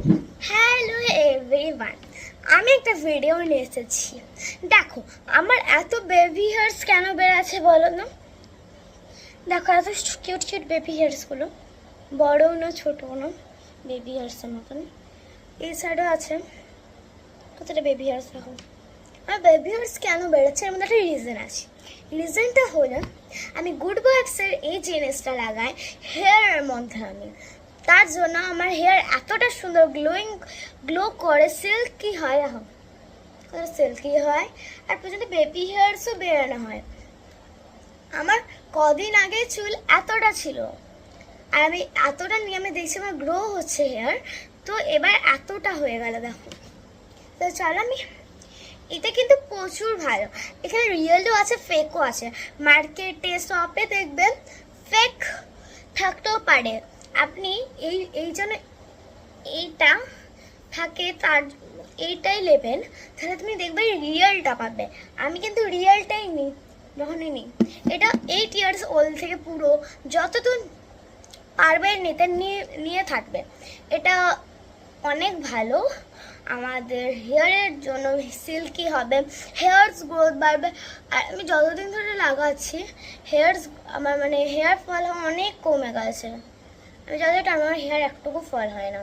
Hello everyone, আমি একটা video নিয়ে এসেছি। দেখো আমার এত বেবি হেয়ার্স কেন বেড়েছে বলো না। দেখো এত কিউট কিউট বেবি হেয়ার্সগুলো, বড়ও না ছোটও না, বেবি হেয়ার্সের মতন। এই সাইডও আছে কতটা বেবি হেয়ার্স। দেখো আর বেবি হেয়ার্স কেন বেড়েছে এর মধ্যে একটা রিজন আছে। রিজনটা হলো আমি গুড ভাইবসের এই জিনিসটা লাগাই হেয়ারের মধ্যে। আমি তার জন্য আমার হেয়ার এতটা সুন্দর গ্লো করে, সিল্কি হয়। এখন সিল্কি হয় আর পর্যন্ত বেবি হেয়ারসও বেরোনো হয়। আমার কদিন আগে চুল এতটা ছিল আর আমি এতটা নিয়ে আমি দেখছি আমার গ্রো হচ্ছে হেয়ার, তো এবার এতটা হয়ে গেল। দেখো তো চলো আমি, এটা কিন্তু প্রচুর ভালো। এখানে রিয়েলও আছে ফেকও আছে। মার্কেটে শপে দেখবেন ফেক থাকতেও পারে। আপনি এই জন্য এইটা থাকে, তার এইটাই নেবেন, তাহলে তুমি দেখবে রিয়েলটা পাবে। আমি কিন্তু রিয়েলটাই নিই, যখনই নিই এটা 8 ইয়ার্স ওল্ড থেকে পুরো যতদূর পারবে নিতে নিয়ে থাকবে। এটা অনেক ভালো আমাদের হেয়ারের জন্য, সিল্কি হবে, হেয়ার্স গ্রোথ বাড়বে। আর আমি যতদিন ধরে লাগাচ্ছি আমার মানে হেয়ার ফল অনেক কমে গেছে। আমি যতটা আমার হেয়ার একটুকু ফল হয় না,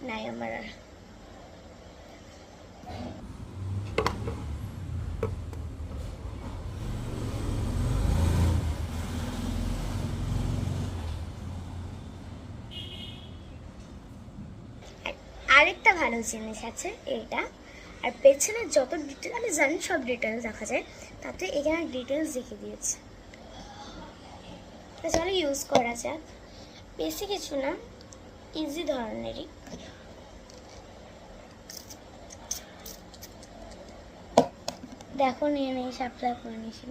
নাই আমার আর। আরেকটা ভালো জিনিস আছে এইটা, আর পেছনে যত ডিটেল আমি জানি সব ডিটেলস দেখা যায়, তাতে এখানে ডিটেলস লিখে দিয়েছে। তো চলো ইউজ করা যাক। বেশি কিছু না, ইজি ধরনেরই। দেখো নিয়ে নিয়ে সাপ্লাই করে নিয়েছি।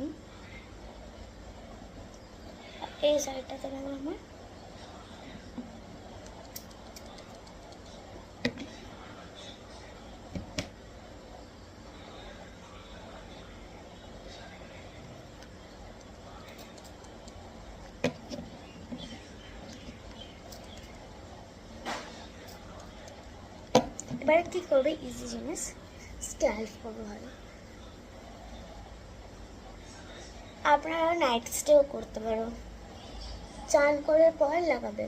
এই সাইডটাতে দেবো আমার। এবারে কি করবে, ইজি জিনিস, স্টাইল করবো ভালো। আপনারা নাইট স্টেও করতে পারো, চান করার পর লাগাবে।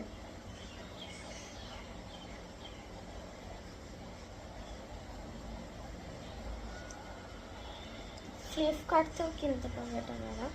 ফ্লিপকার্ট থেকেও কিনতে পারবে এটা আপনারা।